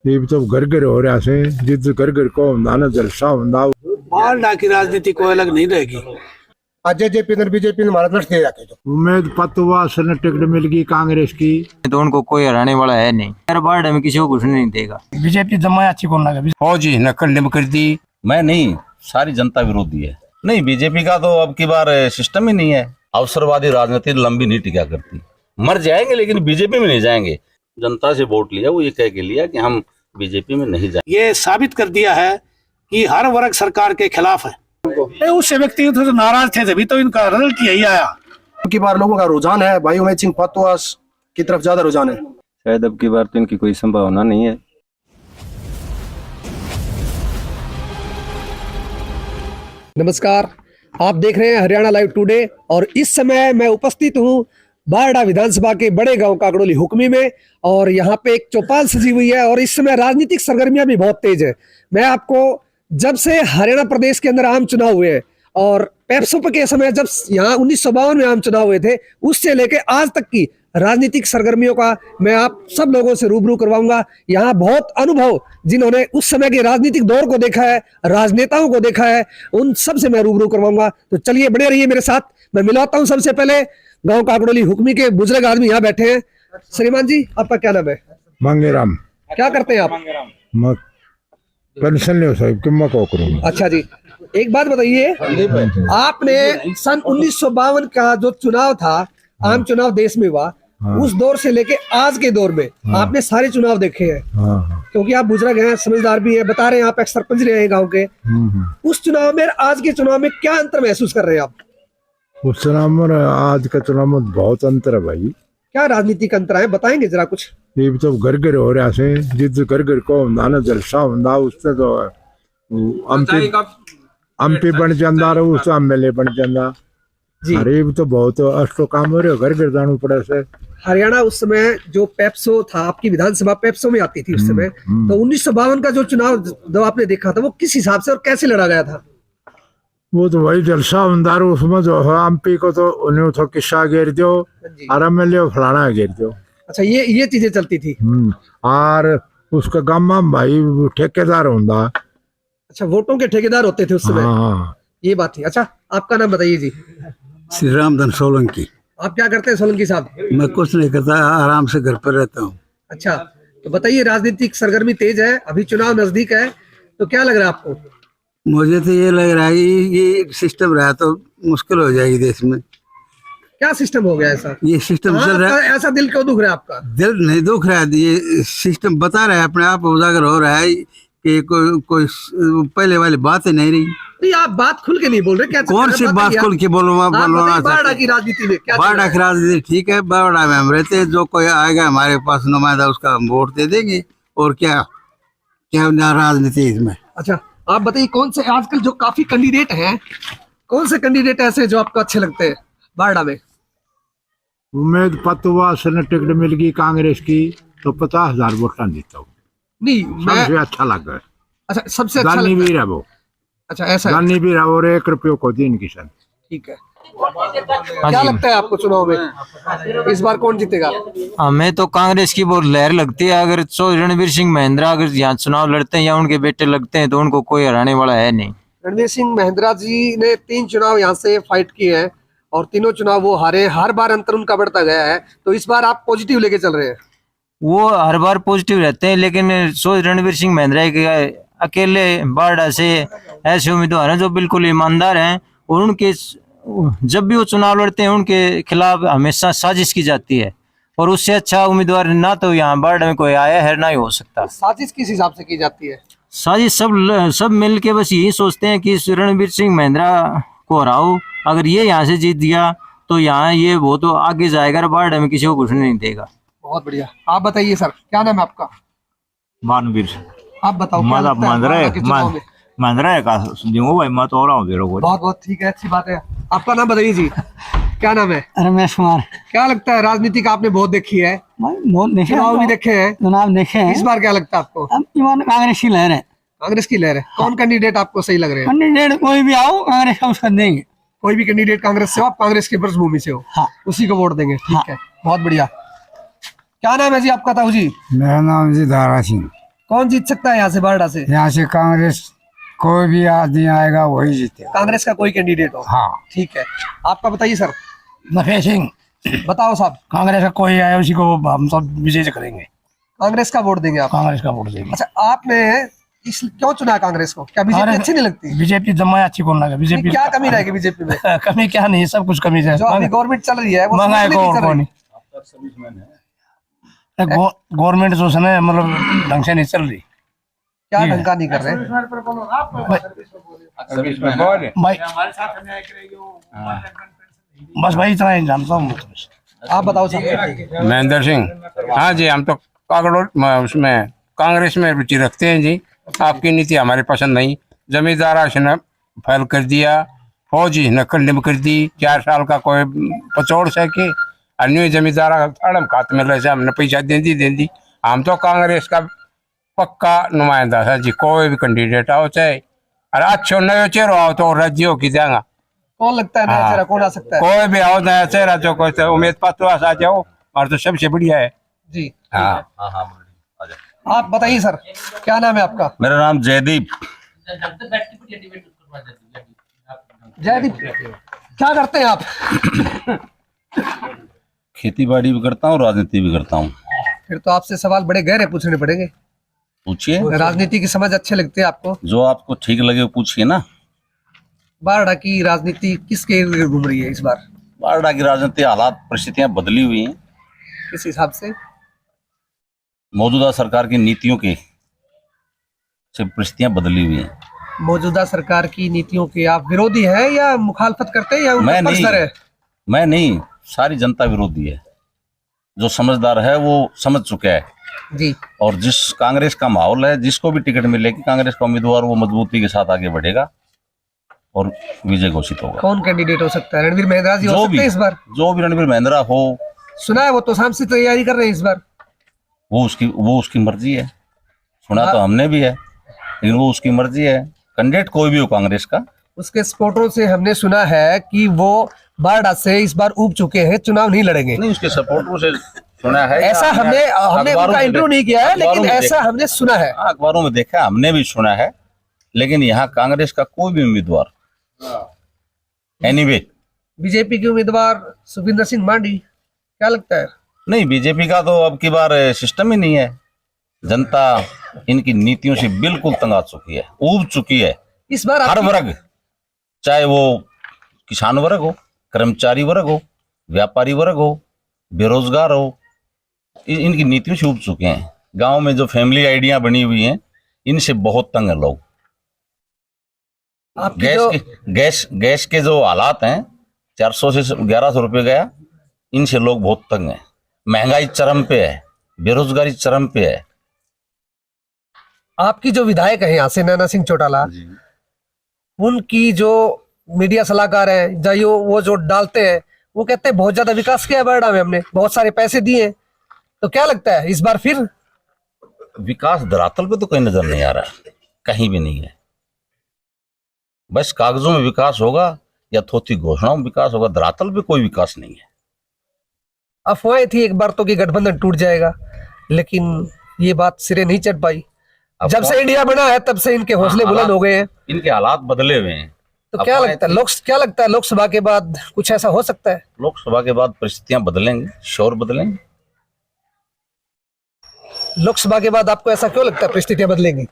ये तो घर घर हो रहा से जिद घर घर को नाना जलसा होंदा बारडा की राजनीति कोई अलग नहीं रहेगी। जेजेपी ने बीजेपी ने हमारा दृष्टि रखे तो उम्मीद पतवा सन टिकट मिल गई कांग्रेस की तो उनको कोई हराने वाला है नहीं। हर बार में किसी को कुछ नहीं देगा। बीजेपी जमा अच्छी कौन लगा? फौजी नकल कर दी। मैं नहीं, सारी जनता विरोधी है। नहीं, बीजेपी का तो अब की बार सिस्टम ही नहीं है। अवसरवादी राजनीति लंबी नहीं टिका करती। मर जाएंगे लेकिन बीजेपी में नहीं जाएंगे। जनता से वोट लिया, वो ये कह के लिया कि हम बीजेपी में नहीं जाएंगे। ये साबित कर दिया है कि हर वर्ग सरकार के खिलाफ है। उस व्यक्ति तो नाराज थे, तभी तो इनका रिजल्ट यही आया। की बार लोगों का रुझान है भाई उमेश सिंह पतवास की तरफ ज्यादा रुझान है। शायद अब की बार तो इनकी कोई संभावना नहीं है। नमस्कार, आप देख रहे हैं हरियाणा लाइव टुडे और इस समय मैं उपस्थित हूं बारडा विधानसभा के बड़े गांव काकड़ोली हुक्मी में और यहाँ पे एक चौपाल सजी हुई है और इस समय राजनीतिक सरगर्मियां भी बहुत तेज है। मैं आपको जब से हरियाणा प्रदेश के अंदर आम चुनाव हुए हैं और पेप्सुप के समय जब यहाँ 1952 में आम चुनाव हुए थे उससे लेके आज तक की राजनीतिक सरगर्मियों का मैं आप सब लोगों से रूबरू करवाऊंगा। यहाँ बहुत अनुभव जिन्होंने उस समय के राजनीतिक दौर को देखा है, राजनेताओं को देखा है, उन सब से मैं रूबरू करवाऊंगा। तो चलिए बने रहिए मेरे साथ। मैं मिलाता हूँ सबसे पहले गांव काकड़ोली हुक्मी के बुजुर्ग आदमी यहाँ बैठे हैं। श्रीमान जी, आपका क्या नाम है? मंगेराम। क्या करते हैं आप? पेंशन ले साहब कि मैं को करूंगा। अच्छा जी, एक बात बताइए, आपने सन 1952 का जो चुनाव था, आम चुनाव देश में हुआ, उस दौर से लेके आज के दौर में आपने सारे चुनाव देखे हैं। क्योंकि आप बुजुर्ग हैं, समझदार भी हैं, बता रहे हैं आप एक सरपंच रहे हैं गांव के। उस चुनाव में आज के चुनाव में क्या अंतर महसूस कर रहे हैं आप? उस चुनाव में आज का चुनाव में बहुत अंतर है भाई। क्या राजनीतिक अंतर है, बताएंगे जरा कुछ? ये तो घर घर हो रहा से जिद घर घर को नाना जलसा होंदा उससे तो एमपी बन जांदा और उस एमएलए बन जांदा जी। अरे तो बहुत अष्टो काम हो रहे घर घर जाना पड़े से। हरियाणा उस समय जो पेप्सो था, आपकी विधानसभा पेप्सो में आती थी उस समय, तो 1952 का जो चुनाव जो आपने देखा था वो किस हिसाब से और कैसे लड़ा गया था? वो तो वही जलसा होंदा उसमें जो एमपी को तो उन्हें तो किस्सा घेर दो और एमएलए फलाना घेर दो। अच्छा, ये चीजें चलती थी। और उसका गांव में भाई ठेकेदार होंदा। अच्छा, वोटों के ठेकेदार होते थे उस समय। हाँ। ये बात थी। अच्छा, आपका नाम बताइए जी। श्री रामधन सोलंकी। आप क्या करते हैं सोलंकी साहब? मैं कुछ नहीं करता, आराम से घर पर रहता हूँ। अच्छा, तो बताइए, राजनीतिक सरगर्मी तेज है, अभी चुनाव नजदीक है, तो क्या लग रहा है आपको? मुझे तो ये लग रहा है ये सिस्टम रहा तो मुश्किल हो जाएगी देश में। क्या सिस्टम हो गया ऐसा? ये सिस्टम चल रहा है। ऐसा दिल क्यों दुख रहा है आपका? दिल नहीं दुख रहा है, ये सिस्टम बता रहा है, अपने आप उजागर हो रहा है कि कोई पहले वाली बात ही नहीं रही। नहीं, आप बात खुल के नहीं बोल रहे। क्या कौन सी बात खुल के बोलूँ? बारडा की राजनीति में क्या? बारडा की राजनीति ठीक है, बारडा में हम रहते हैं, जो कोई आएगा हमारे पास नुमाइंदा उसका हम वोट दे देंगे। और क्या क्या राजनीति इसमें? अच्छा, आप बताइए, कौन से आजकल जो काफी कैंडिडेट हैं, कौन से कैंडिडेट ऐसे जो आपको अच्छे लगते हैं बारडा में? उम्मीद पतवा सन टिकट मिल गई कांग्रेस की तो 50,000 वोट देता हूँ। नहीं, सबसे अच्छा लग रहा है। अच्छा, सबसे अच्छा गानी भी है वो। अच्छा, ऐसा गानी भी और 1 रुपये को दिन किसान। ठीक है। क्या लगता है आपको चुनाव में इस बार कौन जीतेगा? हमें तो कांग्रेस की बहुत लहर लगती है। अगर रणवीर सिंह महिंद्रा अगर यहाँ चुनाव लड़ते हैं या उनके बेटे लगते हैं तो उनको कोई हराने वाला है नहीं। रणवीर सिंह महिंद्रा जी ने 3 चुनाव यहाँ से फाइट किए हैं और तीनों चुनाव वो हारे। हर बार अंतर उनका बढ़ता गया है, तो इस बार आप पॉजिटिव लेके चल रहे हैं? वो हर बार पॉजिटिव रहते हैं, लेकिन रणवीर सिंह महिंद्रा के अकेले बारडा से ऐसे उम्मीदवार हैं जो बिल्कुल ईमानदार हैं और उनके जब भी वो चुनाव लड़ते हैं उनके खिलाफ हमेशा साजिश की जाती है और उससे अच्छा उम्मीदवार ना तो यहाँ बारडा में कोई आया है ना ही हो सकता। साजिश किस हिसाब से की जाती है? साजिश सब मिल के बस यही सोचते हैं कि रणवीर सिंह महिंद्रा को हराओ, अगर ये यहाँ से जीत गया तो यहाँ ये वो तो आगे जाएगा, बारडा में किसी को कुछ नहीं देगा। बहुत बढ़िया। आप बताइए सर, क्या नाम है आपका? मानवीर। आप बताओ। मंदरा है का भाई मैं तो बहुत बहुत ठीक है, अच्छी बात है। आपका नाम बताइए जी। क्या नाम है? रमेश कुमार। क्या लगता है, राजनीति का आपने बहुत देखी है, बहुत देखे, चुनाव भी देखे हैं, चुनाव देखे हैं, इस बार क्या लगता है आपको? कांग्रेस की लहर है। कांग्रेस की लहर है। कौन कैंडिडेट आपको सही लग रहे हैं? कैंडिडेट कोई भी आओ, कांग्रेस का उसका देंगे। कोई भी कैंडिडेट कांग्रेस से हो, आप कांग्रेस की पृष्ठभूमि से हो, हाँ, उसी को वोट देंगे। ठीक है, बहुत बढ़िया। क्या नाम है जी आपका? ताऊ जी। मेरा नाम जी दारा सिंह। कौन जीत सकता है यहाँ से बारडा से? यहाँ से कांग्रेस कोई भी आदमी आएगा वही जीतेगा। कांग्रेस का कोई कैंडिडेट हो? हाँ। ठीक है, आपका बताइए सर। नफे सिंह। बताओ साहब। कांग्रेस का कोई आए उसी को हम सब विजय करेंगे। कांग्रेस का वोट देंगे आप? कांग्रेस का वोट देंगे। अच्छा, आपने इस क्यों चुना कांग्रेस को? क्या बीजेपी अच्छी नहीं लगती? बीजेपी जमा अच्छी कौन लगा? बीजेपी क्या कमी रहेगी बीजेपी में? कमी क्या नहीं, सब कुछ कमी है। जो अभी गवर्नमेंट चल रही है वो महंगाई सुधारने की को कर रही है। गवर्नमेंट जो है ना मतलब ढंग से नहीं चल रही। क्या ढंग का नहीं कर रहे? भाई बस भाई इतना ही जानता हूँ। आप बताओ सर। महेंद्र सिंह। हाँ जी, हम तो कागड़ोल उसमें कांग्रेस में रुचि रखते हैं जी। आपकी नीति हमारे पसंद नहीं। जमींदार ने फैल कर दिया, फौज ने कंडेम कर दी, 4 साल का कोई पचोड़ सके अन्य जमींदार अड़म खात में रहे हमने पैसा दे दी। हम तो कांग्रेस का पक्का नुमाइंदा था जी। कोई भी कैंडिडेट आओ चाहे अरे अच्छो नयो चेहरा आओ तो राज्यों की देंगा। कौन लगता है नया चेहरा कौन आ सकता है? कोई भी आओ नया चेहरा जो कोई तो उम्मीद पतवास आ जाओ और तो सबसे बढ़िया है जी। हाँ। आप बताइए सर, क्या नाम है आपका? मेरा नाम जयदीप। जयदीप, क्या करते हैं आप? खेती बाड़ी भी करता हूँ, राजनीति भी करता हूँ। फिर तो आपसे सवाल बड़े गहरे पूछने पड़ेंगे। पूछिए। राजनीति की समझ अच्छे लगते हैं आपको? जो आपको ठीक लगे वो पूछिए ना। बारडा की राजनीति किसके इर्द गिर्द घूम रही है इस बार? बारडा की राजनीति हालात परिस्थितियां बदली हुई हैं। किस हिसाब से? मौजूदा सरकार की नीतियों के से परिस्थितियां बदली हुई हैं। मौजूदा सरकार की नीतियों के आप विरोधी हैं या मुखालफत करते हैं या मैं उनका नहीं, पक्षधर है? मैं नहीं, सारी जनता विरोधी है। जो समझदार है वो समझ चुका है जी। और जिस कांग्रेस का माहौल है, जिसको भी टिकट मिलेगी कांग्रेस का उम्मीदवार वो मजबूती के साथ आगे बढ़ेगा और विजय घोषित होगा। कौन कैंडिडेट हो सकता है? रणवीर महिंद्रा जी हो जो सकते भी हैं इस बार? जो भी रणवीर महिंद्रा हो। सुना है वो तो शाम से तैयारी कर रहे हैं इस बार। वो उसकी मर्जी है। सुना तो हमने भी है, लेकिन वो उसकी मर्जी है। कैंडिडेट कोई भी हो कांग्रेस का। उसके सपोर्टरों से हमने सुना है कि वो बारडा से इस बार ऊब चुके हैं, चुनाव नहीं लड़ेंगे। नहीं, उसके सपोर्टरों से सुना है। ऐसा हमने उनका इंटरव्यू नहीं किया है, लेकिन ऐसा हमने सुना है। अखबारों में देखा, हमने भी सुना है। लेकिन यहाँ कांग्रेस का कोई भी उम्मीदवार एनीवे बीजेपी के उम्मीदवार सुखविंदर सिंह मांडी, क्या लगता है? नहीं, बीजेपी का तो अब की बार सिस्टम ही नहीं है। जनता इनकी नीतियों से बिल्कुल तंग आ चुकी है, ऊब चुकी है। इस बार हर वर्ग, चाहे वो किसान वर्ग हो, कर्मचारी वर्ग हो, व्यापारी वर्ग हो, बेरोजगार हो, इनकी नीतियों से ऊब चुके हैं। गांव में जो फैमिली आइडिया बनी हुई हैं, इनसे बहुत तंग है लोग। गैस के जो हालात हैं, 400 से 1100 रुपये गया, इनसे लोग बहुत तंग हैं। महंगाई चरम पे है, बेरोजगारी चरम पे है। आपकी जो विधायक है यहाँ से नैना सिंह चौटाला, उनकी जो मीडिया सलाहकार है वो जो डालते हैं, वो कहते हैं बहुत ज्यादा विकास किया है बारडा में, हमने बहुत सारे पैसे दिए। तो क्या लगता है इस बार फिर विकास धरातल पे तो कहीं नजर नहीं आ रहा, कहीं भी नहीं है। बस कागजों में विकास होगा या थोथी घोषणाओं में विकास होगा, धरातल पे कोई विकास नहीं है। अफवाहें थी एक बार तो कि गठबंधन टूट जाएगा, लेकिन ये बात सिरे नहीं चढ़ पाई। जब से इंडिया बना है तब से इनके हौसले बुलंद हो गए हैं। इनके हालात बदले हुए हैं। तो क्या लगता है लोकसभा के बाद कुछ ऐसा हो सकता है? लोकसभा के बाद परिस्थितियां बदलेंगे, शोर बदलेंगे। लोकसभा के बाद आपको ऐसा क्यों लगता है परिस्थितियां बदलेंगी?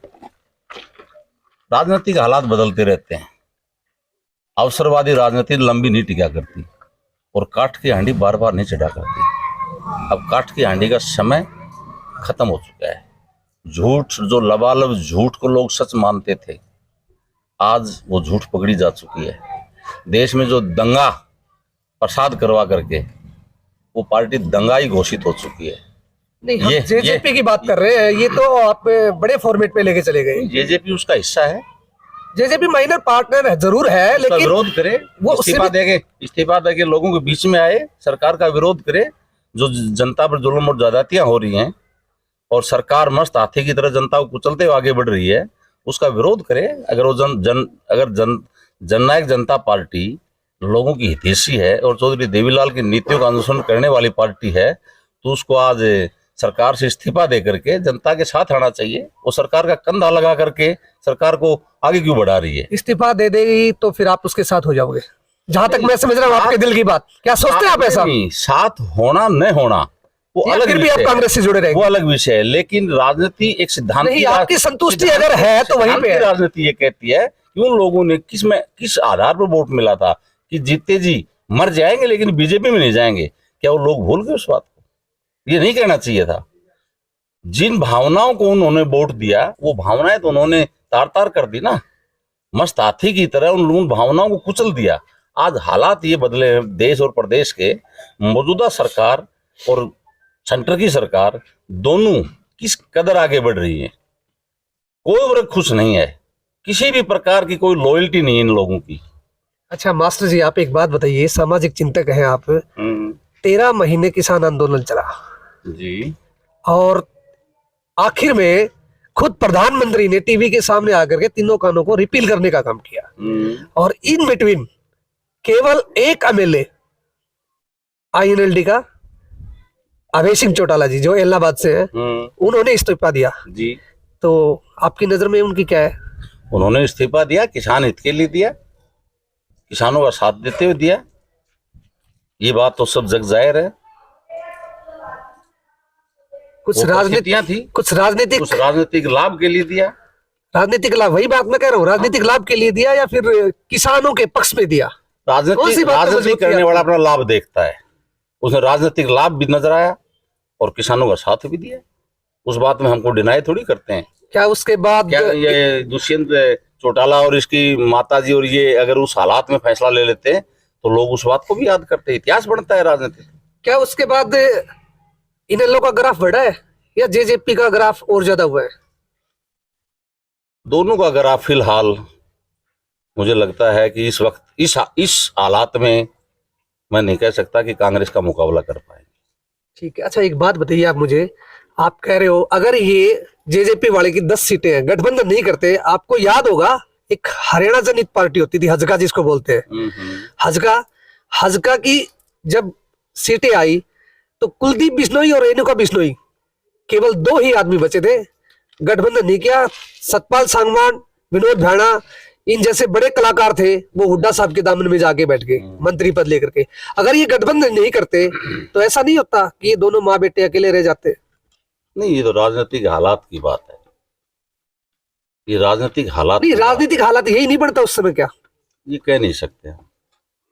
राजनीतिक हालात बदलते रहते हैं। अवसरवादी राजनीति लंबी नहीं टिका करती और काठ की हांडी बार बार नहीं चढ़ा करती। अब काठ की हांडी का समय खत्म हो चुका है। झूठ, जो लबालब झूठ को लोग सच मानते थे, आज वो झूठ पकड़ी जा चुकी है। देश में जो दंगा प्रसाद करवा करके वो पार्टी दंगाई घोषित हो चुकी है। नहीं, हम जेजेपी की बात कर रहे हैं, ये तो आप बड़े फॉर्मेट पे लेके चले गए। जेजेपी उसका हिस्सा है। जेजेपी माइनर पार्टनर है, जरूर है, लेकिन विरोध करे, वो इस्तीफा देके लोगों के बीच में आए, सरकार का विरोध करे। जो जनता पर जुल्म और ज्यादतियां हो रही हैं और सरकार मस्त हाथी की तरह जनता को कुचलते हुए आगे बढ़ रही है, उसका विरोध करे। अगर वो जननायक जनता पार्टी लोगों की हितैषी है और चौधरी देवीलाल की नीतियों का अनुसरण करने वाली पार्टी है, तो उसको आज सरकार से इस्तीफा दे करके जनता के साथ आना चाहिए। वो सरकार का कंधा लगा करके सरकार को आगे क्यों बढ़ा रही है? इस्तीफा दे देगी तो फिर आप उसके साथ हो जाओगे, जहां तक मैं समझ रहा हूँ आपके दिल की बात। क्या सोचते हैं आप ऐसा? नहीं, साथ होना न होना वो अलग फिर भी आप विषय है। कांग्रेस से जुड़े वो रहेंगे? अलग विषय है, लेकिन राजनीति एक सिद्धांत नहीं, आपकी संतुष्टि अगर है तो वहीं पे है। राजनीति ये कहती है कि उन लोगों ने किस आधार पर वोट मिला था कि जीते जी मर जाएंगे लेकिन बीजेपी में नहीं जाएंगे। क्या वो लोग भूल गए उस बात को? ये नहीं कहना चाहिए था। जिन भावनाओं को उन्होंने वोट दिया वो भावनाएं तो उन्होंने तार तार कर दी ना, मस्त हाथी की तरह उन भावनाओं को कुचल दिया। आज हालात ये बदले हैं देश और प्रदेश के। मौजूदा सरकार और सेंटर की सरकार दोनों किस कदर आगे बढ़ रही है। कोई वर्ग खुश नहीं है, किसी भी प्रकार की कोई लॉयल्टी नहीं है इन लोगों की। अच्छा मास्टर जी, आप एक बात बताइए, सामाजिक चिंतक हैं आप। 13 महीने किसान आंदोलन चला जी, और आखिर में खुद प्रधानमंत्री ने टीवी के सामने आकर के तीनों कानूनों को रिपील करने का काम किया, और इन बिटवीन केवल एक एमएलए आईएनएलडी का अभय सिंह चौटाला जी, जो इलाहाबाद से हैं, उन्होंने इस्तीफा दिया जी। तो आपकी नजर में उनकी क्या है? उन्होंने इस्तीफा दिया, किसान हित के लिए दिया, किसानों का साथ देते हुए दिया। ये बात तो सब जग जाहिर है। कुछ वो राजनीतियां थी, कुछ राजनीतिक लाभ के लिए दिया। राजनीतिक लाभ, वही बात मैं कह रहा हूँ, राजनीतिक लाभ के लिए दिया या फिर किसानों के पक्ष में दिया? कौन सी बात राजनीति मजबूत करने किया? वाला अपना लाभ देखता है। उसने राजनीतिक लाभ भी नजर आया और किसानों का साथ भी दिया। उस बात में हमको डिनाई थोड़ी करते हैं। क्या उसके बाद क्या ये दुष्यंत चौटाला और इसकी माताजी और ये अगर उस हालात में फैसला ले लेते हैं तो लोग उस बात को भी याद करते हैं। इतिहास बनता है राजनीति। क्या उसके बाद इनेलो का ग्राफ बढ़ा है या जेजेपी का ग्राफ और ज्यादा हुआ है? दोनों का ग्राफ फिलहाल मुझे लगता है कि इस वक्त इस हालात में मैं नहीं कह सकता कि कांग्रेस का मुकाबला कर पाएंगे। ठीक है। अच्छा एक बात बताइए आप मुझे, आप कह रहे हो अगर ये जेजेपी वाले की 10 सीटें हैं, गठबंधन नहीं करते, आपको याद होगा एक हरियाणा जनहित पार्टी होती थी, हजका जिसको बोलते हैं, हजका की जब सीटें आई तो कुलदीप बिश्नोई और रेणुका बिश्नोई केवल 2 ही आदमी बचे थे। गठबंधन नहीं किया। सतपाल सांगवान, विनोद भाना, इन जैसे बड़े कलाकार थे, वो हुड्डा साहब के दामन में जाके बैठ गए मंत्री पद लेकर के। अगर ये गठबंधन नहीं करते तो ऐसा नहीं होता कि ये दोनों माँ बेटे अकेले रह जाते। नहीं, ये तो राजनीतिक हालात की बात है। ये राजनीतिक हालात नहीं, राजनीतिक हालात यही नहीं बनता उस समय? क्या ये कह नहीं सकते हम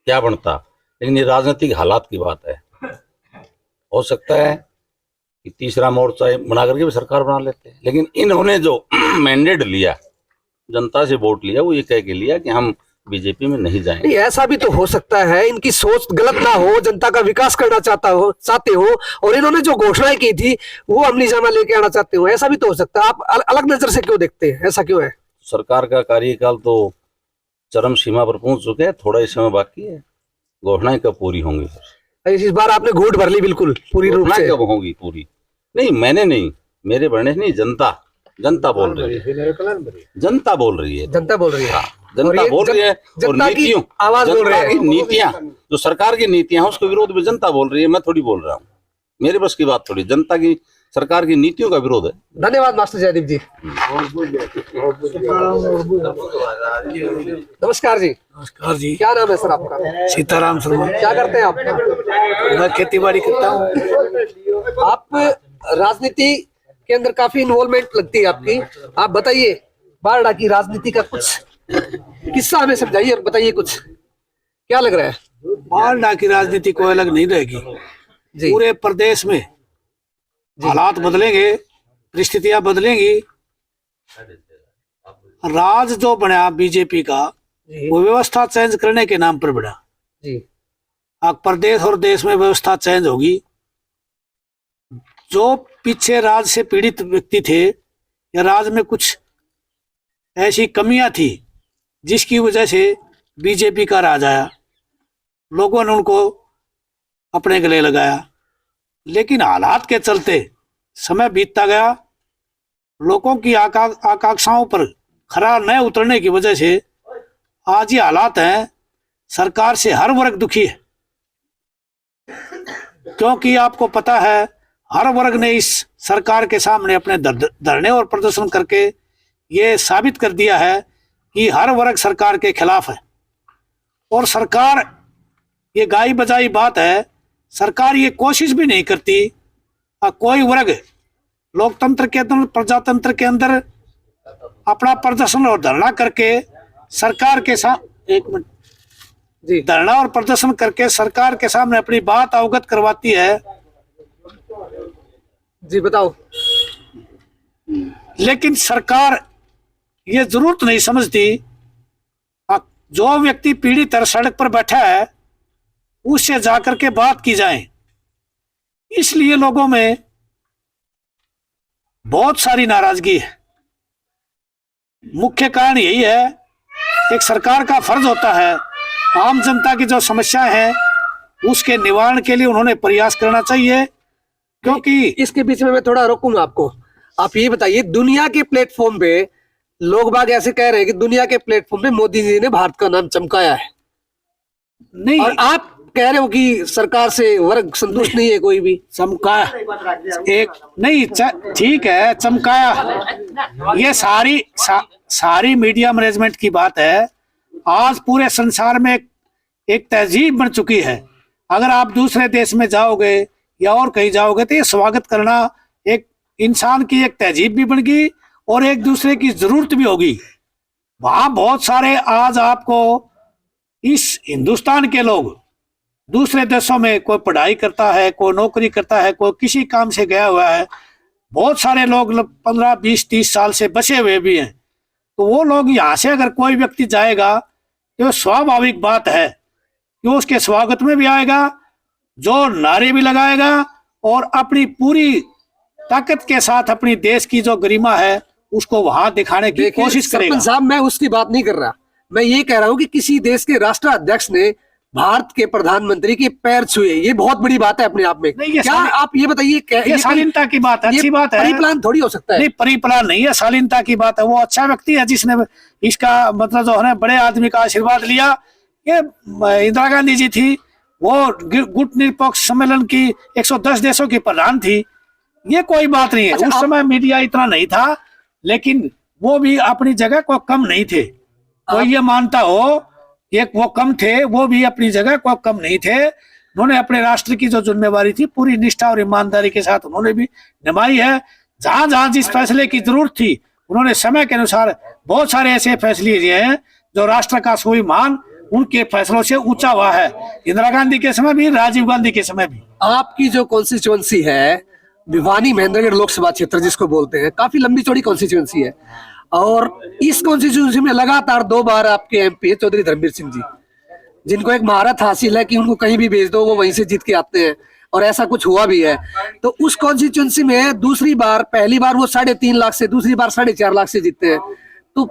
क्या बनता, लेकिन ये राजनीतिक हालात की बात है। हो सकता है कि तीसरा मोर्चा बना करके भी सरकार बना लेते हैं, लेकिन इन्होंने जो मैंडेट लिया, जनता से वोट लिया, वो ये कह के लिया कि हम बीजेपी में नहीं जाएंगे। नहीं, ऐसा भी तो हो सकता है इनकी सोच गलत ना हो, जनता का विकास करना चाहते हो और इन्होंने जो घोषणाएं की थी वो अमलीजामा लेके आना चाहते हो, ऐसा भी तो हो सकता है। आप अलग नजर से क्यों देखते हैं? ऐसा क्यों है? सरकार का कार्यकाल तो चरम सीमा पर पहुंच चुके हैं, थोड़ा ही समय बाकी है। घोषणाएं कब पूरी होंगी? इस बार आपने घूंट भर ली बिल्कुल पूरी रूप से। कब होंगी पूरी? नहीं, मैंने नहीं, मेरे बढ़ने से नहीं, जनता बोल रही है। जनता बोल रही है। जनता बोल रही है। जनता बोल रही है और नीतियों, आवाज बोल रही है। नीतियां जो सरकार की नीतियां हैं उसके विरोध में जनता बोल रही है। मैं थोड़ी बोल रहा हूँ, मेरे बस की बात थोड़ी। जनता की सरकार की नीतियों का विरोध है। धन्यवाद मास्टर जयदीप जी। नमस्कार जी। नमस्कार जी। क्या नाम है सर आपका? सीताराम शर्मा। क्या करते हैं आप? मैं खेती बाड़ी करता हूँ। आप राजनीति के अंदर काफी इन्वॉल्वमेंट लगती है आपकी। आप बताइए बारडा की राजनीति का कुछ किस्सा हमें समझाइए और बताइए कुछ, क्या लग रहा है? बारडा की राजनीति कोई अलग नहीं रहेगी जी। पूरे प्रदेश में हालात बदलेंगे, परिस्थितियां बदलेंगी। राज जो बना बीजेपी का, वो व्यवस्था चेंज करने के नाम पर बना जी। अब प्रदेश और देश में व्यवस्था चेंज होगी। जो पीछे राज से पीड़ित व्यक्ति थे या राज में कुछ ऐसी कमियां थी जिसकी वजह से बीजेपी का राज आया, लोगों ने उनको अपने गले लगाया। लेकिन हालात के चलते समय बीतता गया, लोगों की आकांक्षाओं पर खरा न उतरने की वजह से आज ये हालात हैं। सरकार से हर वर्ग दुखी है, क्योंकि आपको पता है हर वर्ग ने इस सरकार के सामने अपने धरने और प्रदर्शन करके ये साबित कर दिया है कि हर वर्ग सरकार के खिलाफ है। और सरकार, ये गाई बजाई बात है, सरकार ये कोशिश भी नहीं करती कोई वर्ग लोकतंत्र के अंदर, प्रजातंत्र के अंदर अपना प्रदर्शन और धरना करके सरकार के साथ, एक मिनट जी, धरना और प्रदर्शन करके सरकार के सामने अपनी बात अवगत करवाती है। जी बताओ। लेकिन सरकार ये जरूरत नहीं समझती जो व्यक्ति पीड़ित है, सड़क पर बैठा है, उससे जाकर के बात की जाए। इसलिए लोगों में बहुत सारी नाराजगी है। मुख्य कारण यही है, एक सरकार का फर्ज होता है आम जनता की जो समस्याएं हैं उसके निवारण के लिए उन्होंने प्रयास करना चाहिए। क्योंकि इसके बीच में मैं थोड़ा रोकूंगा आपको। आप ये बताइए, दुनिया के प्लेटफॉर्म पे लोग बाग ऐसे कह रहे हैं कि दुनिया के प्लेटफॉर्म पे मोदी जी ने भारत का नाम चमकाया है, नहीं, और आप कह रहे हो कि सरकार से वर्ग संतुष्ट नहीं है कोई भी। चमकाया एक नहीं, ठीक है, चमकाया, ये सारी मीडिया मैनेजमेंट की बात है। आज पूरे संसार में एक तहजीब बन चुकी है। अगर आप दूसरे देश में जाओगे या और कहीं जाओगे तो ये स्वागत करना एक इंसान की एक तहजीब भी बन गई और एक दूसरे की जरूरत भी होगी। वहां बहुत सारे आज आपको इस हिंदुस्तान के लोग दूसरे देशों में, कोई पढ़ाई करता है, कोई नौकरी करता है, कोई किसी काम से गया हुआ है, बहुत सारे लोग 15, 20, 30 साल से बचे हुए भी हैं। तो वो लोग यहाँ से अगर कोई व्यक्ति जाएगा तो स्वाभाविक बात है कि उसके स्वागत में भी आएगा, जो नारे भी लगाएगा और अपनी पूरी ताकत के साथ अपनी देश की जो गरिमा है उसको वहां दिखाने की कोशिश करेगा। सरपंच साहब, मैं उसकी बात नहीं कर रहा, मैं ये कह रहा हूँ कि किसी देश के राष्ट्राध्यक्ष ने भारत के प्रधानमंत्री के पैर छुए, ये बहुत बड़ी बात है अपने आप में। क्या आप ये बताइए, ये शालीनता की बात है, अच्छी बात है, परिप्लान थोड़ी हो सकता है। नहीं, परिप्लान नहीं है, शालीनता की बात है। वो अच्छा व्यक्ति है जिसने इसका मतलब जो है बड़े आदमी का आशीर्वाद लिया। ये इंदिरा गांधी जी थी, वो गुट निरपेक्ष सम्मेलन की 110 देशों की प्रधान थी। ये कोई बात नहीं है। उस समय मीडिया इतना नहीं था, लेकिन वो भी अपनी जगह को कम नहीं थे। कोई ये मानता हो एक वो कम थे, वो भी अपनी जगह को कम नहीं थे। उन्होंने अपने राष्ट्र की जो जिम्मेवारी थी पूरी निष्ठा और ईमानदारी के साथ उन्होंने भी निभाई है। जहां जहां जिस फैसले की जरूरत थी उन्होंने समय के अनुसार बहुत सारे ऐसे फैसले लिए हैं जो राष्ट्र का स्वाभिमान उनके फैसलों से ऊंचा हुआ है। इंदिरा गांधी के समय भी, राजीव गांधी के समय भी। आपकी जो कॉन्स्टिट्यूएंसी है भिवानी महेंद्रगढ़ लोकसभा क्षेत्र जिसको बोलते हैं, काफी लंबी चौड़ी कॉन्स्टिट्यूएंसी है, और इस कॉन्स्टिट्यूएंसी में लगातार 2 बार आपके एमपी है चौधरी धर्मवीर सिंह जी, जिनको एक महारत हासिल है कि उनको कहीं भी भेज दो वो वहीं से जीत के आते हैं, और ऐसा कुछ हुआ भी है। तो उस कॉन्स्टिट्यूएंसी में दूसरी बार, पहली बार वो 3.5 लाख से, दूसरी बार 4.5 लाख से जीतते हैं। तो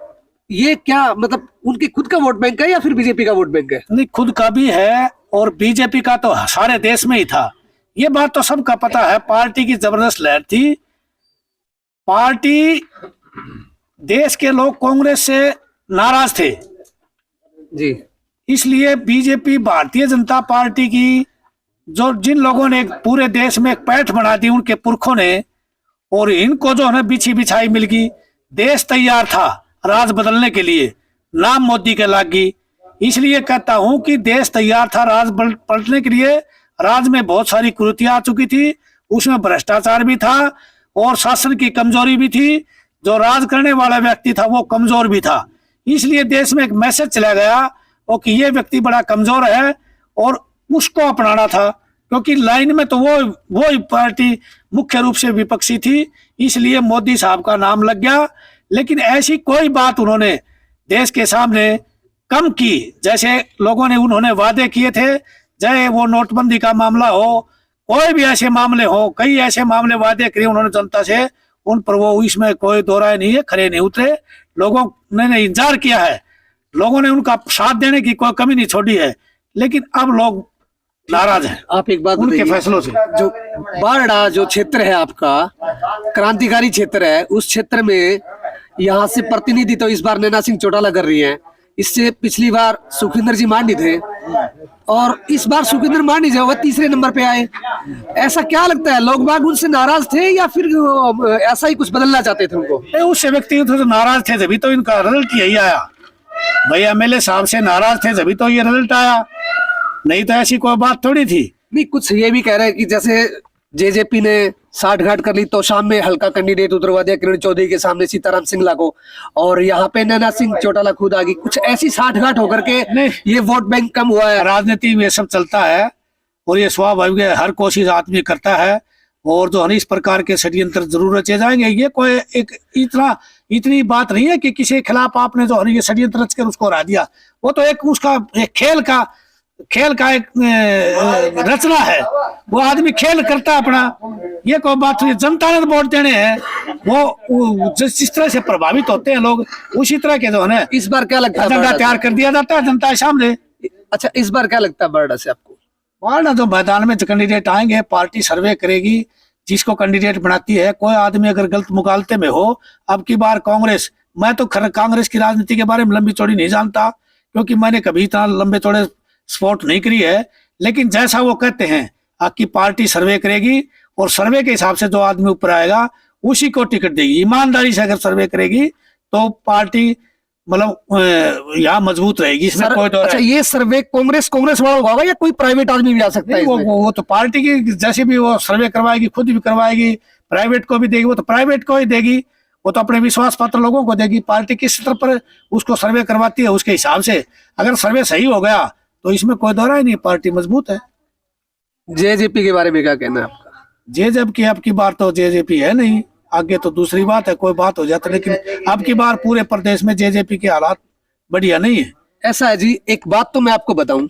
ये क्या मतलब उनके खुद का वोट बैंक है या फिर बीजेपी का वोट बैंक है? नहीं, खुद का भी है और बीजेपी का तो सारे देश में ही था। ये बात तो सबका पता है। पार्टी की जबरदस्त लहर थी। पार्टी, देश के लोग कांग्रेस से नाराज थे जी, इसलिए बीजेपी, भारतीय जनता पार्टी की जो जिन लोगों ने पूरे देश में एक पैठ बना दी उनके पुरखों ने, और इनको जो है बिछी बिछाई मिल गई। देश तैयार था राज बदलने के लिए, नाम मोदी के लाग गई। इसलिए कहता हूं कि देश तैयार था राज पलटने के लिए। राज में बहुत सारी कुरीतियां आ चुकी थी, उसमें भ्रष्टाचार भी था और शासन की कमजोरी भी थी। जो राज करने वाला व्यक्ति था वो कमजोर भी था। इसलिए देश में एक मैसेज चला गया और कि ये व्यक्ति बड़ा कमजोर है और उसको अपनाना था, क्योंकि लाइन में तो वो पार्टी मुख्य रूप से विपक्षी थी। इसलिए मोदी साहब का नाम लग गया। लेकिन ऐसी कोई बात उन्होंने देश के सामने कम की, जैसे लोगों ने उन्होंने वादे किए थे, चाहे वो नोटबंदी का मामला हो, कोई भी ऐसे मामले हो, कई ऐसे मामले वादे किए उन्होंने जनता से, उन पर वो इसमें कोई दो राय नहीं है, खड़े नहीं उतरे। लोगों ने इंतजार किया है, लोगों ने उनका साथ देने की कोई कमी नहीं छोड़ी है, लेकिन अब लोग नाराज हैं। आप एक बात उनके फैसलों से। जो बारडा जो क्षेत्र है आपका, क्रांतिकारी क्षेत्र है, उस क्षेत्र में यहाँ से प्रतिनिधि तो इस बार नैना सिंह चौटाला कर रही है। इससे पिछली बार सुखविंदर जी मांडी थे, और इस बार सुखविंदर मान लीजिए वह तीसरे नंबर पे आए। ऐसा क्या लगता है, लोग बाग उनसे नाराज थे या फिर ऐसा ही कुछ बदलना चाहते थे उनको? उससे व्यक्ति तो नाराज थे तभी तो इनका रिजल्ट यही आया भाई। एमएलए साहब से नाराज थे तभी तो ये रिजल्ट आया, नहीं तो ऐसी कोई बात थोड़ी थी। नहीं, कुछ ये भी कह रहे हैं कि जैसे जेजेपी ने साठ घाट कर ली तो शाम में हल्का कैंडिडेट उतरवा दिया किरण चौधरी के सामने सीताराम सिंगला को, और यहाँ पे नैना सिंह चौटाला खुद आ गई। कुछ ऐसी साठ घाट होकर के ये वोट बैंक कम हुआ है। राजनीति में सब चलता है और ये स्वाभाविक है, हर कोशिश आदमी करता है, और जो इस प्रकार के षड्यंत्र जरूर रचे जाएंगे। ये कोई एक इतनी बात नहीं है कि किसी के खिलाफ आपने जो ये षड्यंत्र रच कर उसको हरा दिया। वो तो एक उसका एक खेल का एक रचना है, वो आदमी खेल करता है अपना। ये कोई बात नहीं, जनता ने वोट देने हैं, वो जिस तरह से प्रभावित होते हैं लोग उसी तरह के जो है इस बार क्या लगता है, एजेंडा तैयार कर दिया जाता है जनता के सामने। अच्छा, इस बार क्या लगता है बरड़ा से आपको? बरड़ा जो मैदान में कैंडिडेट आएंगे, पार्टी सर्वे करेगी, जिसको कैंडिडेट बनाती है। कोई आदमी अगर गलत मुगालते में हो, अब की बार कांग्रेस, मैं तो कांग्रेस की राजनीति के बारे में लंबी चौड़ी नहीं जानता, क्योंकि मैंने कभी इतना लंबे चौड़े सपोर्ट नहीं करी है, लेकिन जैसा वो कहते हैं आपकी पार्टी सर्वे करेगी और सर्वे के हिसाब से जो आदमी ऊपर आएगा उसी को टिकट देगी। ईमानदारी से अगर सर्वे करेगी तो पार्टी मतलब यहाँ मजबूत रहेगी, इसमें कोई तो। अच्छा, ये सर्वे कांग्रेस वाला होगा या कोई प्राइवेट आदमी भी आ सकता है? वो तो पार्टी की जैसे भी वो सर्वे करवाएगी, खुद भी करवाएगी, प्राइवेट को भी देगी, वो तो प्राइवेट को ही देगी, वो तो अपने विश्वास पात्र लोगों को देगी। पार्टी किस स्तर पर उसको सर्वे करवाती है उसके हिसाब से अगर सर्वे सही हो गया तो इसमें कोई दौरा ही नहीं, पार्टी मजबूत है। जेजेपी के बारे में क्या कहना है आपका? जेजेपी अब की बार तो जेजेपी है नहीं, आगे तो दूसरी बात है, कोई बात हो जाती, लेकिन अब की बार पूरे प्रदेश में जेजेपी के हालात बढ़िया नहीं है। ऐसा है जी, एक बात तो मैं आपको बताऊं,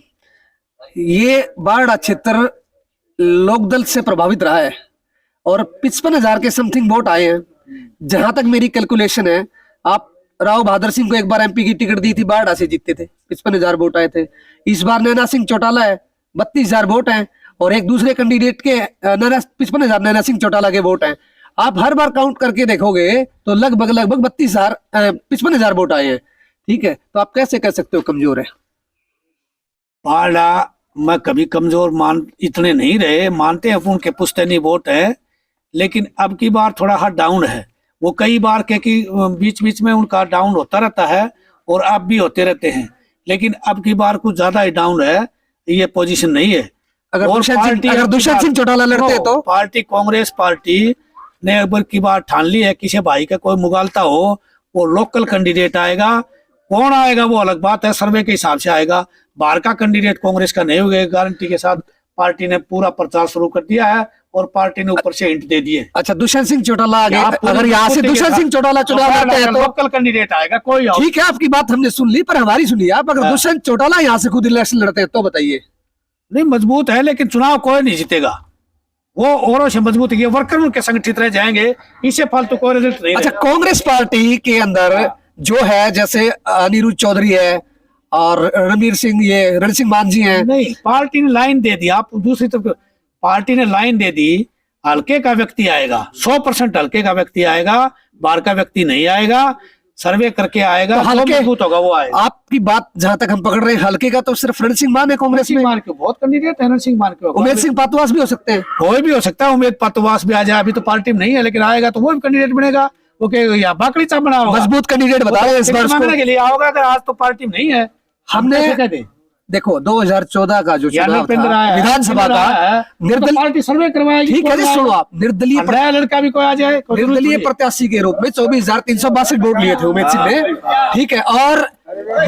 ये बारड़ा क्षेत्र लोकदल से प्रभावित रहा है और 55,000 के समथिंग वोट आए हैं। जहां तक मेरी कैलकुलेशन है, आप राव बहादुर सिंह को एक बार एमपी की टिकट दी थी, बारड़ा से जीतते थे, 55,000 वोट आए थे। इस बार नैना सिंह चौटाला है, 32,000 वोट हैं, और एक दूसरे कैंडिडेट के 55,000 नैना सिंह चौटाला के वोट हैं। आप हर बार काउंट करके देखोगे तो लगभग 55,000 वोट आए हैं। ठीक है, तो आप कैसे कह सकते हो कमजोर है? बारड़ा मैं कभी कमजोर इतने नहीं रहे, मानते हैं उनके पुश्तैनी वोट है, लेकिन अब की बार थोड़ा हाथ डाउन है। वो कई बार के कि बीच बीच में उनका डाउन होता रहता है और अब भी होते रहते हैं, लेकिन अब की बार कुछ ज्यादा ही डाउन है, ये पोजीशन नहीं है। अगर दुष्यंत सिंह चौटाला लड़ते तो पार्टी कांग्रेस पार्टी ने अब की बार ठान ली है, किसी भाई का कोई मुगालता हो वो लोकल कैंडिडेट आएगा। कौन आएगा वो अलग बात है, सर्वे के हिसाब से आएगा। बाहर का कैंडिडेट कांग्रेस का नहीं होगा, गारंटी के साथ पार्टी ने पूरा प्रचार शुरू कर दिया है और पार्टी ने ऊपर से हिंट दे दिए। अच्छा, दुष्यंत सिंह चौटाला आगे, अगर यहाँ से दुष्यंत सिंह चौटाला चुनाव लड़ते हैं तो लोकल कैंडिडेट आएगा कोई। ठीक है, आपकी बात हमने सुन ली, पर हमारी सुनिए आप। अगर दुष्यंत चौटाला यहाँ से खुद इलेक्शन लड़ते हैं तो बताइए। नहीं, मजबूत है, लेकिन चुनाव कोई नहीं जीतेगा, वो औरों से मजबूत है, वर्कर उनके संगठित रह जाएंगे, इससे फालतू कोई रिजल्ट नहीं। अच्छा, कांग्रेस पार्टी के अंदर जो है, जैसे अनिरुद्ध चौधरी है और रणवीर सिंह, ये रण सिंह मांझी है। नहीं, पार्टी ने लाइन दे दी, आप दूसरी तरफ पार्टी ने लाइन दे दी, हल्के का व्यक्ति आएगा, 100% हल्के का व्यक्ति आएगा, बाहर का व्यक्ति नहीं आएगा, सर्वे करके आएगा, तो हल्के मजबूत होगा वो आएगा। आपकी बात जहां तक हम पकड़ रहे हैं, हल्के का तो सिर्फ रण सिंह मान है कांग्रेस में। मान के बहुत कैंडिडेट है, रण सिंह मान के, उमेद सिंह पातवास भी हो सकते हैं, कोई भी हो सकता है। उमेद पातवास भी आ जाए, अभी तो पार्टी में नहीं है, लेकिन आएगा तो वो भी कैंडिडेट बनेगा। वो क्या बाकड़ी चाप बना होगा, मजबूत कैंडिडेट बता रहे हैं इस बार मांगने के लिए आओगा, अगर आज तो पार्टी में नहीं है। हमने देखो 2014 का जो चुनाव था विधानसभा का, निर्दलीय पार्टी सर्वे करवाएगी। ठीक है, सुनो आप, निर्दलीय लड़का भी कोई आ जाए, निर्दलीय प्रत्याशी के रूप में 24,362 वोट लिए थे उमेद सिंह ने। ठीक है, और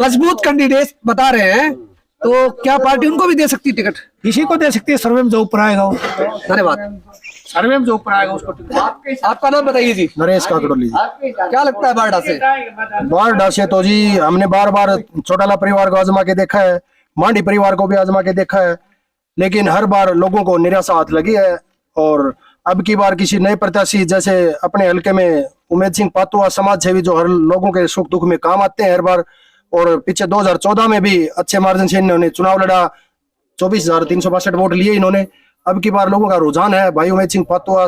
मजबूत कैंडिडेट बता रहे हैं, तो क्या पार्टी उनको भी दे सकती है टिकट? किसी को दे सकती है, सर्वे में जो ऊपर आएगा वो। धन्यवाद। सर्वे में जो ऊपर आएगा उसको टिकट। आपका नाम बताइए जी। नरेश काकड़ोली जी। क्या लगता है बारड़ा से? बारड़ा से तो जी हमने बार बार चौटाला परिवार को आजमा के देखा है, मांडी परिवार को भी आजमा के देखा है, लेकिन हर बार लोगों को निराशा हाथ लगी है। और अब की बार किसी नए प्रत्याशी, जैसे अपने हल्के में उमेद सिंह पातुआ, समाज सेवी, जो हर लोगों के सुख दुख में काम आते हैं हर बार, और पीछे 2014 में भी अच्छे मार्जिन से इन्होंने चुनाव लड़ा, 24,362 वोट लिए इन्होंने। अब की बार लोगों का रुझान है भाई उमेद सिंह पातुआ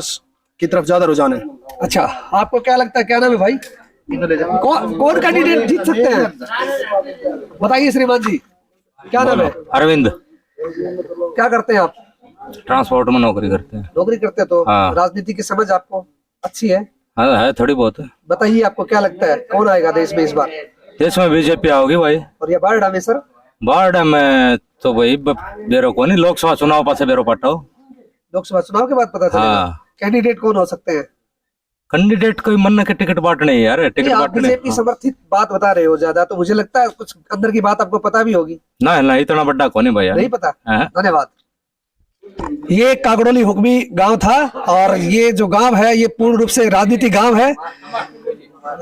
की तरफ ज्यादा रुझान है। अच्छा, आपको क्या लगता है, क्या नाम है भाई? कौन कैंडिडेट जीत सकते हैं, बताइए श्रीमान जी। क्या नाम है? अरविंद, क्या करते हैं आप? ट्रांसपोर्ट में नौकरी करते हैं। नौकरी करते हैं तो हाँ। राजनीति की समझ आपको अच्छी है? हाँ है, थोड़ी बहुत है। बताइए आपको क्या लगता है कौन आएगा देश में इस बार? देश में बीजेपी आओगी भाई। और ये बारडा में सर? बारडा में तो भाई बेरो को नहीं, लोकसभा चुनाव पास बेरो पटाओ। लोकसभा चुनाव के बाद पता चलेगा। हाँ। कैंडिडेट कौन हो सकते हैं? कैंडिडेट कोई मन के टिकट बांटने है यार, टिकट बांटने। बीजेपी समर्थित बात बता रहे हो ज्यादा, तो मुझे लगता है कुछ अंदर की बात आपको पता भी होगी। ना इतना बड़ा कौन है भाई यार। नहीं पता? हाँ। धन्यवाद। ये कागड़ोली हुक्मी गांव था और ये जो गांव है ये पूर्ण रूप से राजनीति गांव है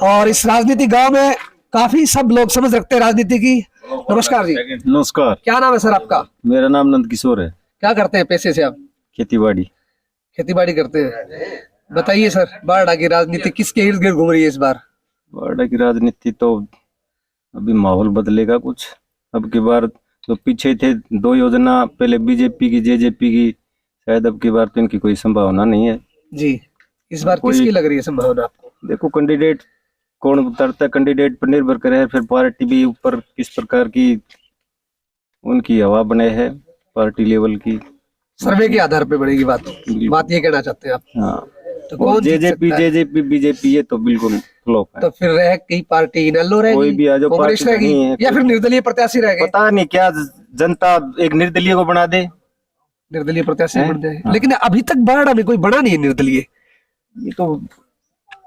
और इस राजनीति गांव में काफी सब लोग समझ रखते हैं राजनीति की। नमस्कार जी। नमस्कार। क्या नाम है सर आपका? मेरा नाम नंद किशोर है। क्या करते हैं पेशे से आप? खेती बाड़ी करते हैं। बताइए सर, बारडा की राजनीति किसके इर्द गिर्द घूम रही है इस बार? बारडा की राजनीति तो अभी माहौल बदलेगा कुछ। अब की बार जो पीछे थे 2 योजना, पहले बीजेपी की जेजेपी की, शायद अब की बार तो इनकी कोई संभावना नहीं है जी। इस बार किसकी लग रही है संभावना आपको? देखो कैंडिडेट कौन उतरता है, कैंडिडेट पर निर्भर करे, फिर पार्टी भी ऊपर किस प्रकार की उनकी हवा बने है पार्टी लेवल की। सर्वे के आधार पे बढ़ेगी बात ये कहना चाहते हैं आप? हाँ। तो कौन जीत जेजेपी सकता है? जेजेपी बीजेपी ये तो बिल्कुल फ्लॉप है। तो फिर रह कई पार्टी इनेलो कोई रहेगी, भी आ जाओ, कांग्रेस पार्टी नहीं रहेगी है। या फिर निर्दलीय प्रत्याशी रहेंगे? पता नहीं क्या जनता एक निर्दलीय को बना दे। निर्दलीय प्रत्याशी हैं? बन जाए। हाँ। लेकिन अभी तक बारडा में कोई बना नहीं है निर्दलीय। ये तो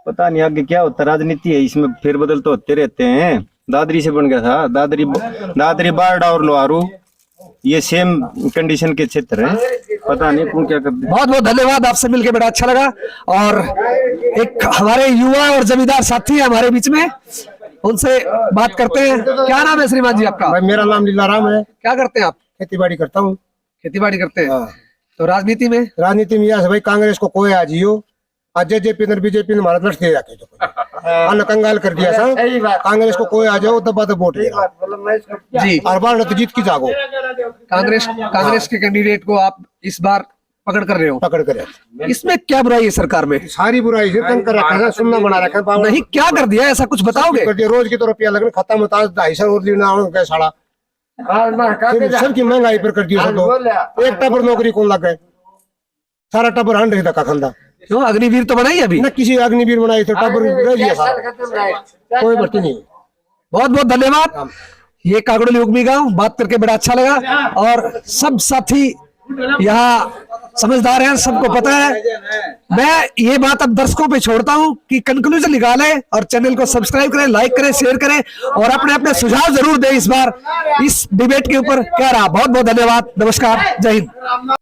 पता नहीं आगे क्या होता, राजनीति है, इसमें फेरबदल तो होते रहते हैं। दादरी से बन गया था, दादरी बारडा और लोहारू ये सेम कंडीशन के क्षेत्र हैं, पता नहीं कौन क्या करते। बहुत बहुत धन्यवाद, आपसे मिलकर बड़ा अच्छा लगा। और एक हमारे युवा और जमींदार साथी है हमारे बीच में, उनसे बात करते हैं। क्या नाम है श्रीमान जी आपका? भाई मेरा नाम लीलाराम है। क्या करते हैं आप? खेती बाड़ी करता हूँ। खेती करते हैं। तो राजनीति में यह है भाई कांग्रेस को कोई आ जियो, आज जेजेपी ने बीजेपी ने भारत लड़ दे जाके तो अन्य कंगाल कर दिया सर। कांग्रेस को कोई आ जाओ दबा दब वोट देगा जी। हर बार तो जीत की जागो। कांग्रेस के कैंडिडेट को आप इस बार पकड़ कर रहे हो? पकड़ कर। इसमें क्या बुराई है सरकार में? सारी बुराई से तंग कर रखा है, सुनना बना रखा है। नहीं, क्या कर दिया ऐसा, कुछ बताओगे? कर दिया, रोज की तो रुपया लगना खत्म होता है, 250 और दिन साड़ा सबकी महंगाई पर कर दिया। तो एक टबर नौकरी कौन लग गए, सारा टबर हंड रही था खंदा। क्यों, अग्निवीर तो बनाई अभी? न किसी अग्निवीर बनाई तो टबर रह गया सारा, कोई भर्ती नहीं। बहुत बहुत धन्यवाद। ये कागड़ोली हुक्मी गांव, बात करके बड़ा अच्छा लगा और सब साथी यहाँ समझदार हैं, सबको पता है। मैं ये बात अब दर्शकों पे छोड़ता हूँ कि कंक्लूजन निकालें और चैनल को सब्सक्राइब करें, लाइक करें, शेयर करें और अपने अपने सुझाव जरूर दें इस बार इस डिबेट के ऊपर। क्या रहा, बहुत बहुत धन्यवाद, नमस्कार, जय हिंद।